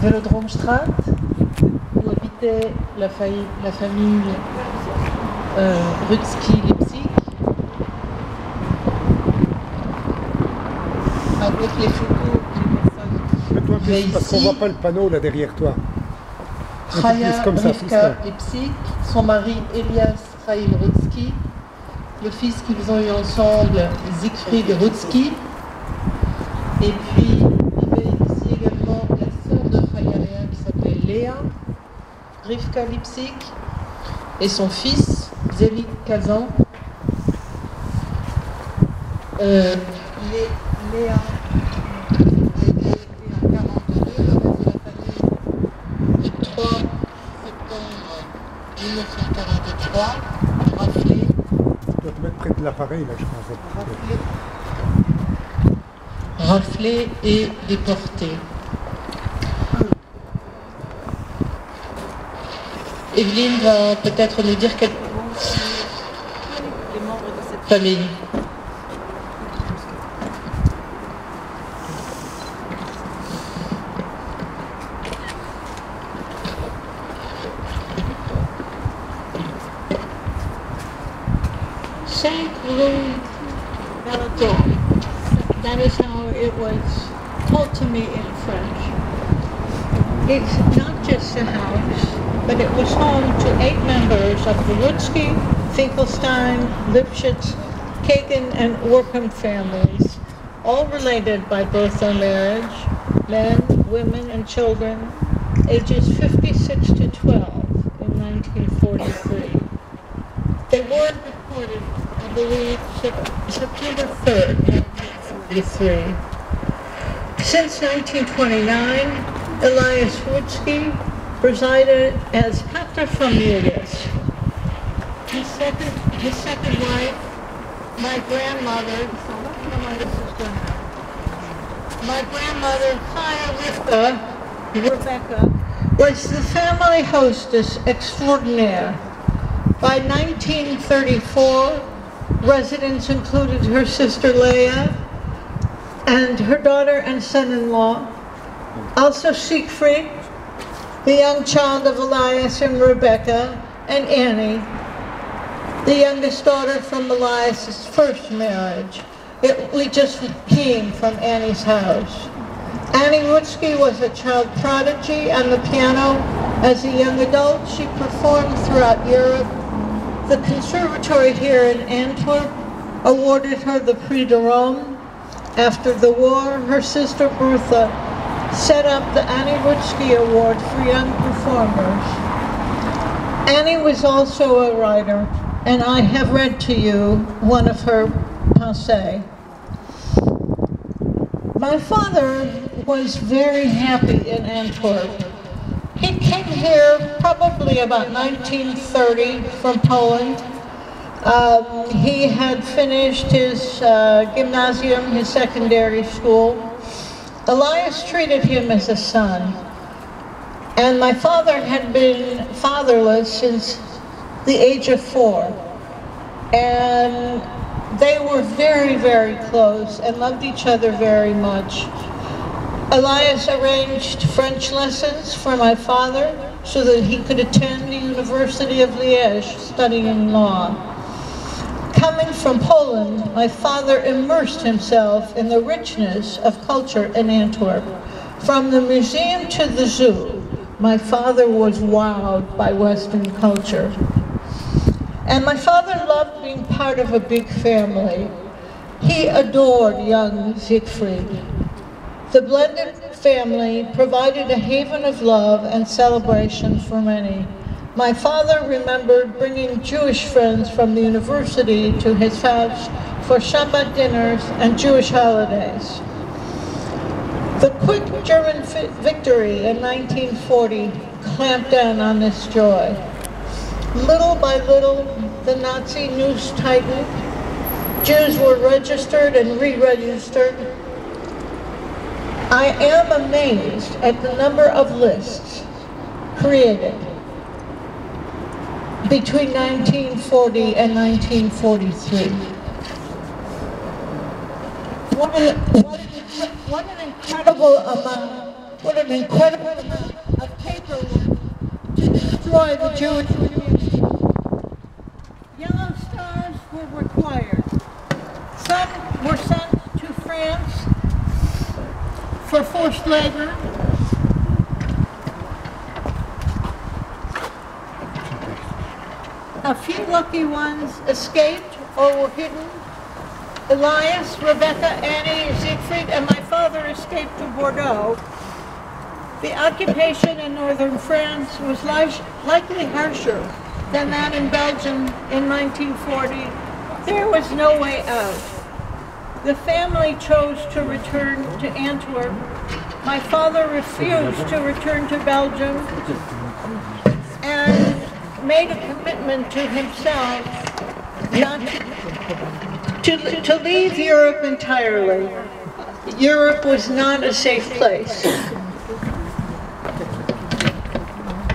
Velodroomstraat, où habitait la famille Rutzky Lipszyc, avec les photos des personnes. Parce qu'on voit pas le panneau là derrière toi. Chaya Rivka Lipszyc, son mari Elias Rutzky, le fils qu'ils ont eu ensemble, Siegfried Rutzky, et puis il y avait ici également la sœur de Chaya qui s'appelait Leja Rivka Lipszyc, et son fils Zelik 15 ans. Leja le 3 septembre 1943, raflé. Tu dois te mettre près de l'appareil là, je pense. Raflé et déporté. Evelyn va peut-être nous dire quelques mots sur les membres de cette famille. That is how it was told to me in French. It's not just a house, but it was home to 8 members of the Rutzky, Finkelstein, Lipszyc, Kagan, and Berchem families, all related by birth or marriage, men, women, and children, ages 56 to 12 in 1943. They were reported, I believe, September 3rd, 1943. Since 1929, Elias Rutzky presided as pater familias. His second wife, my grandmother, Chaya Rivka, was the family hostess extraordinaire. By 1934, residents included her sister Leja and her daughter and son-in-law, also Siegfried, the young child of Elias and Rebecca, and Annie, the youngest daughter from Elias' first marriage. We just came from Annie's house. Annie Rutzky was a child prodigy on the piano. As a young adult, she performed throughout Europe. The conservatory here in Antwerp awarded her the Prix de Rome. After the war, her sister Bertha set up the Annie Rutzky Award for young performers. Annie was also a writer, and I have read to you one of her pensées. My father was very happy in Antwerp. He came here probably about 1930 from Poland. He had finished his gymnasium, his secondary school. Elias treated him as a son. And my father had been fatherless since the age of 4. And they were very, very close and loved each other very much. Elias arranged French lessons for my father so that he could attend the University of Liège studying law. Coming from Poland, my father immersed himself in the richness of culture in Antwerp. From the museum to the zoo, my father was wowed by Western culture. And my father loved being part of a big family. He adored young Siegfried. The blended family provided a haven of love and celebration for many. My father remembered bringing Jewish friends from the university to his house for Shabbat dinners and Jewish holidays. The quick German victory in 1940 clamped down on this joy. Little by little, the Nazi noose tightened. Jews were registered and re-registered. I am amazed at the number of lists created between 1940 and 1943. What an incredible amount what an incredible amount of paperwork to destroy the Jewish community. Yellow stars were required. Some were sent to France for forced labor. A few lucky ones escaped or were hidden. Elias, Rebecca, Annie, Siegfried, and my father escaped to Bordeaux. The occupation in northern France was likely harsher than that in Belgium in 1940. There was no way out. The family chose to return to Antwerp. My father refused to return to Belgium and made a commitment to himself not to leave Europe entirely. Europe was not a safe place.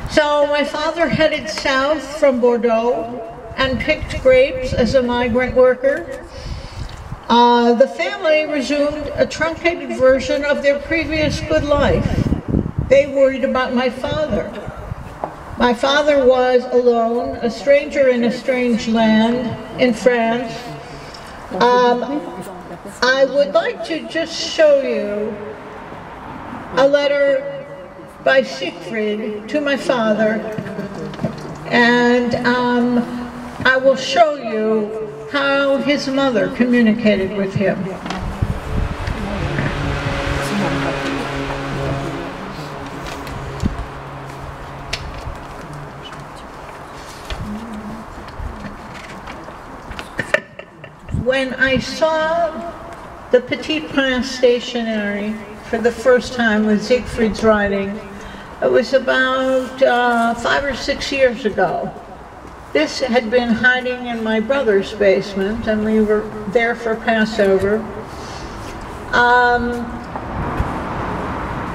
So my father headed south from Bordeaux and picked grapes as a migrant worker. The family resumed a truncated version of their previous good life. They worried about my father. My father was alone, a stranger in a strange land in France. I would like to just show you a letter by Siegfried to my father, and I will show you how his mother communicated with him. When I saw the Petit Prince stationery for the first time with Siegfried's writing, it was about 5 or 6 years ago. This had been hiding in my brother's basement, and we were there for Passover.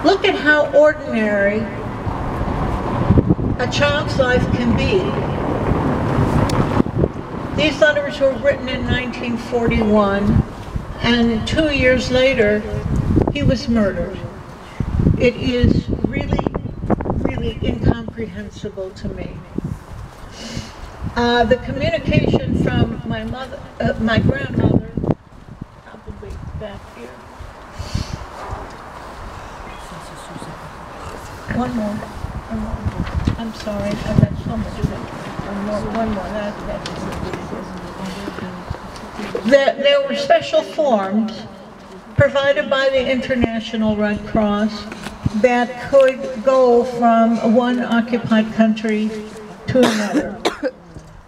Look at how ordinary a child's life can be. These letters were written in 1941, and 2 years later, he was murdered. It is really, really incomprehensible to me. The communication from my mother, my grandmother, probably back here. One more. I'm sorry, I've got so much. One more. There were special forms provided by the International Red Cross that could go from one occupied country to another.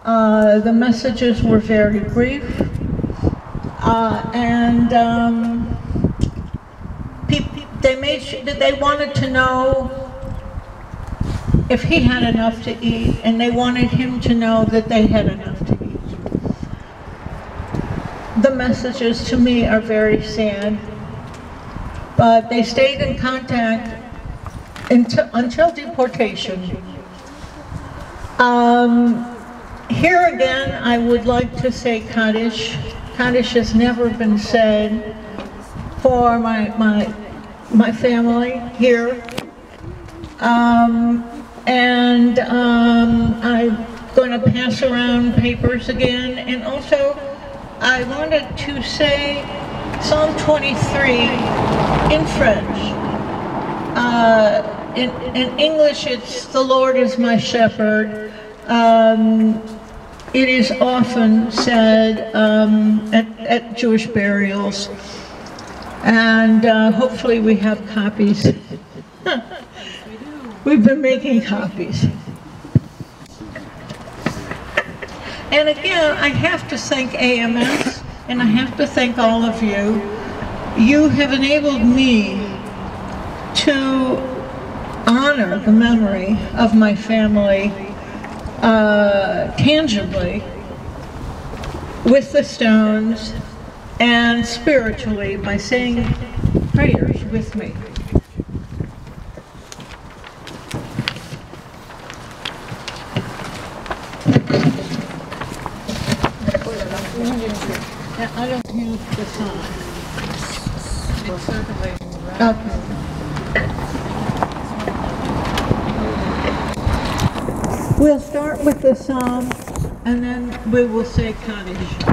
The messages were very brief, and they wanted to know if he had enough to eat, and they wanted him to know that they had enough to eat. The messages to me are very sad, but they stayed in contact until deportation. Here again, I would like to say Kaddisj. Kaddisj has never been said for my family here. And I'm going to pass around papers again, and also I wanted to say Psalm 23 in French. In English, it's "The Lord is my shepherd." It is often said at Jewish burials, and hopefully we have copies. We've been making copies. And again, I have to thank AMS, and I have to thank all of you. You have enabled me to honor the memory of my family tangibly with the stones and spiritually by saying prayers with me. I don't have the time. It's circulating, right? Okay. We'll start with the psalm and then we will say Kaddisj.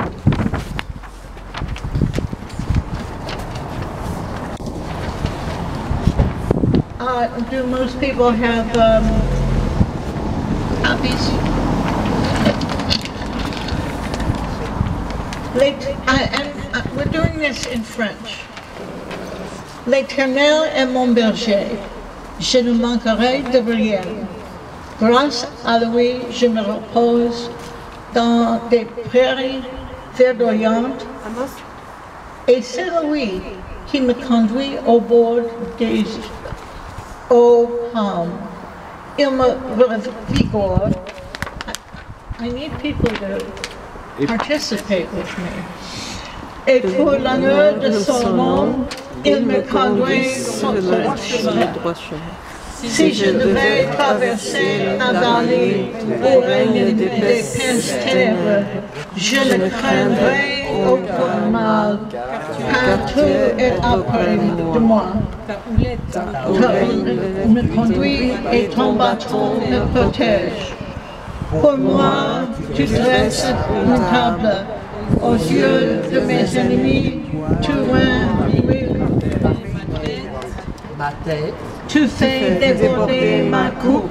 Do most people have copies? We're doing this in French. L'Éternel est mon berger, je ne manquerai de rien. Grâce à lui, je me repose dans des prairies verdoyantes. Et c'est lui qui me conduit au bord des eaux calmes. Il me revigore. I need people to participate with me. Et pour l'honneur de son nom, il me conduit sur le droit chemin. Si je devais traverser la vallée où règne des ténèbres, je ne craindrai aucun mal, car tu es auprès de moi. Tu me conduis et ton bâton me protège. Pour moi, tu dresses une table aux yeux de mes ennemis, tu ma tête. Tu fais déborder ma coupe,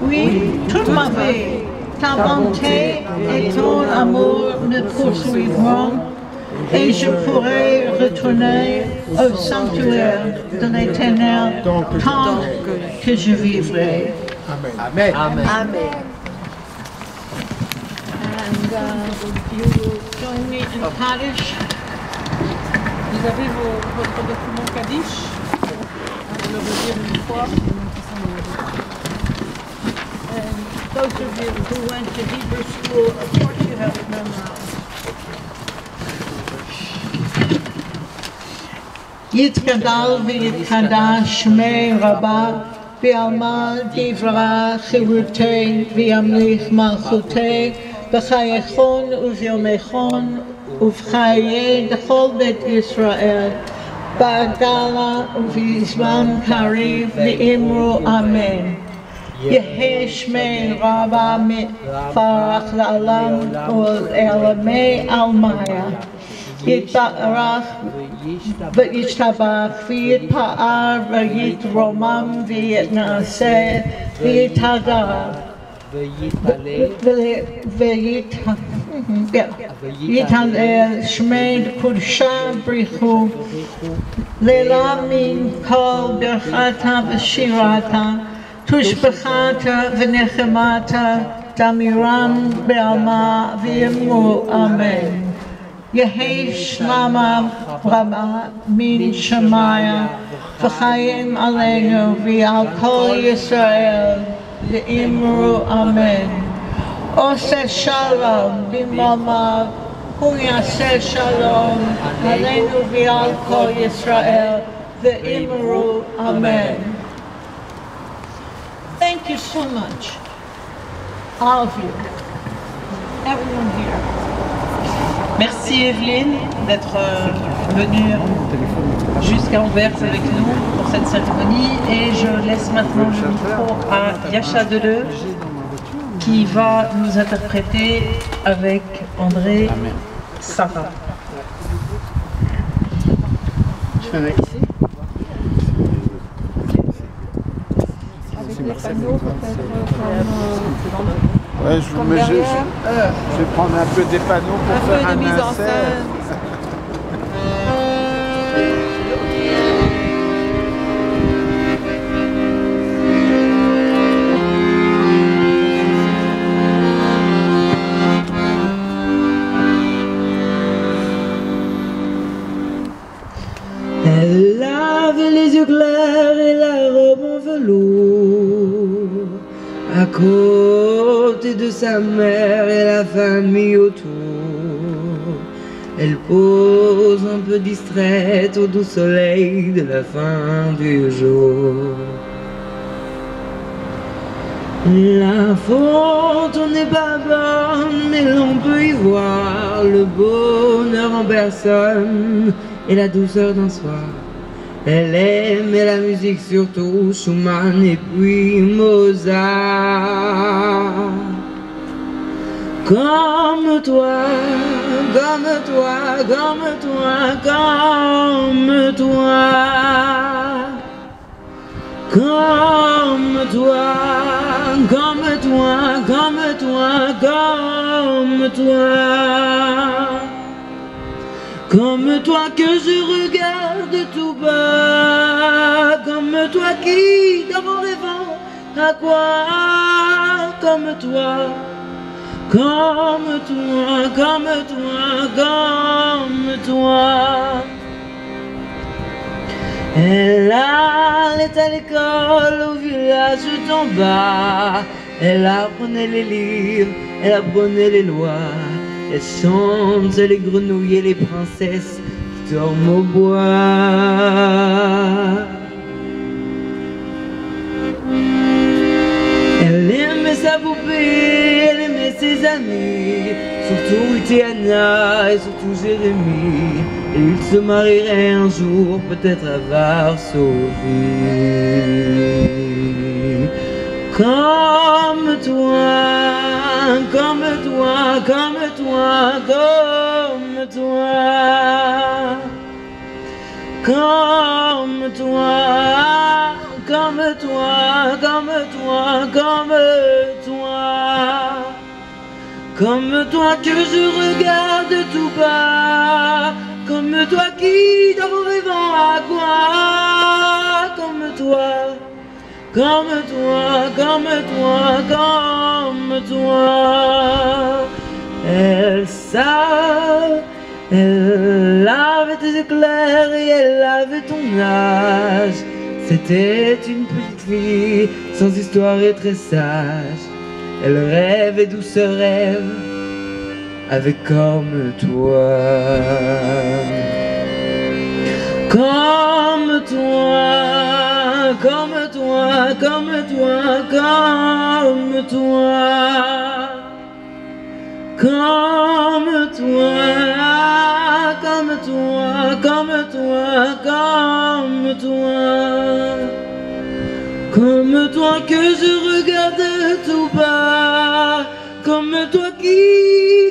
oui, toute ma vie. Ta bonté et ton amour me poursuivront et je pourrai retourner au sanctuaire de l'Éternel tant que je vivrai. Amen. Amen. Amen. And you will join me in Kaddisj. Vous avez votre document Kaddisj. Je le redire une fois. And those of you who went to Hebrew school, of course you have Normaal. Yitkadal v'yitkada shmei rabba v'alma divra chirutei v'yamlich malchutei v'chayechon uv'yomechon uv'chayei d'chol bet Yisrael ba'agala uv'yizman kariv v'imru amen. Yehi shmei rabba mitfarach la'alam ul'elamei almaya Yitbarach v'yishtabach v'yitpa'ar v'yitromam v'yitnaseh v'yitadar v'yitalel shmei kudsha brichu Leja min kol berchata v'shirata tushbechata v'nechemata damiram be'alma v'yimru amen. Yehi shlama rabba min Shemaya v'chayim aleinu v'al kol Yisrael v'imru amen. Oseh shalom b'mamav hu yaseh shalom aleinu v'al kol Yisrael v'imru amen. Thank you so much, all of you, everyone here. Merci Evelyn d'être venue jusqu'à Anvers avec nous pour cette cérémonie et je laisse maintenant le micro à Yasha Deleu qui va nous interpréter avec André Sarah. Je vais ici. Avec les panneaux peut-être Ouais, je vais prendre un peu des panneaux pour faire un insert. Elle avait les yeux clairs et la robe en velours. À côté de sa mère et la famille autour, elle pose un peu distraite au doux soleil de la fin du jour. La faute n'est pas bonne, mais l'on peut y voir le bonheur en personne et la douceur d'un soir Elle aimait la musique surtout, Schumann et puis Mozart. Comme toi, comme toi, comme toi, comme toi. Comme toi, comme toi, comme toi, comme toi. Comme toi que je regarde tout bas. Comme toi qui, d'abord rêvant, à quoi? Comme toi. Comme toi, comme toi, comme toi. Elle allait à l'école au village d'en bas. Elle apprenait les livres, elle apprenait les lois. Elle chante les grenouilles et les princesses qui dorment au bois. Elle aimait sa poupée, elle aimait ses amis, surtout Tiana et surtout Jérémie. Et ils se marieraient un jour, peut-être à Varsovie. Comme toi, comme toi, comme toi, comme toi. Comme toi, comme toi, comme toi, comme toi. Comme toi que je regarde tout bas. Comme toi qui, dans vos rêvant à quoi? Comme toi, comme toi, comme toi, comme toi. Elle avait des éclairs et elle avait ton âge. C'était une petite fille sans histoire et très sage. Elle rêvait douce rêve avec comme toi. Comme toi, comme toi, comme toi, comme toi. Comme toi, comme toi, comme toi, comme toi. Comme toi que je regarde tout bas. Comme toi qui,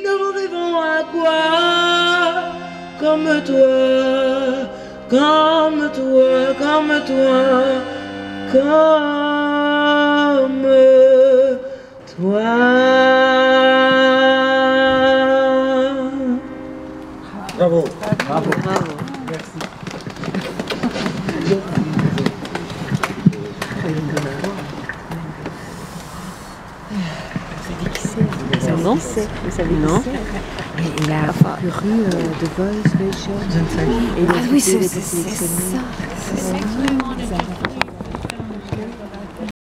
dans vos rêvant à quoi? Comme toi, comme toi, comme toi, comme toi. Bravo. Bravo. Bravo. Merci. Vous dansait, vous savez non? Et la rue de Voice, Leja. Ah oui, c'est ça. C'est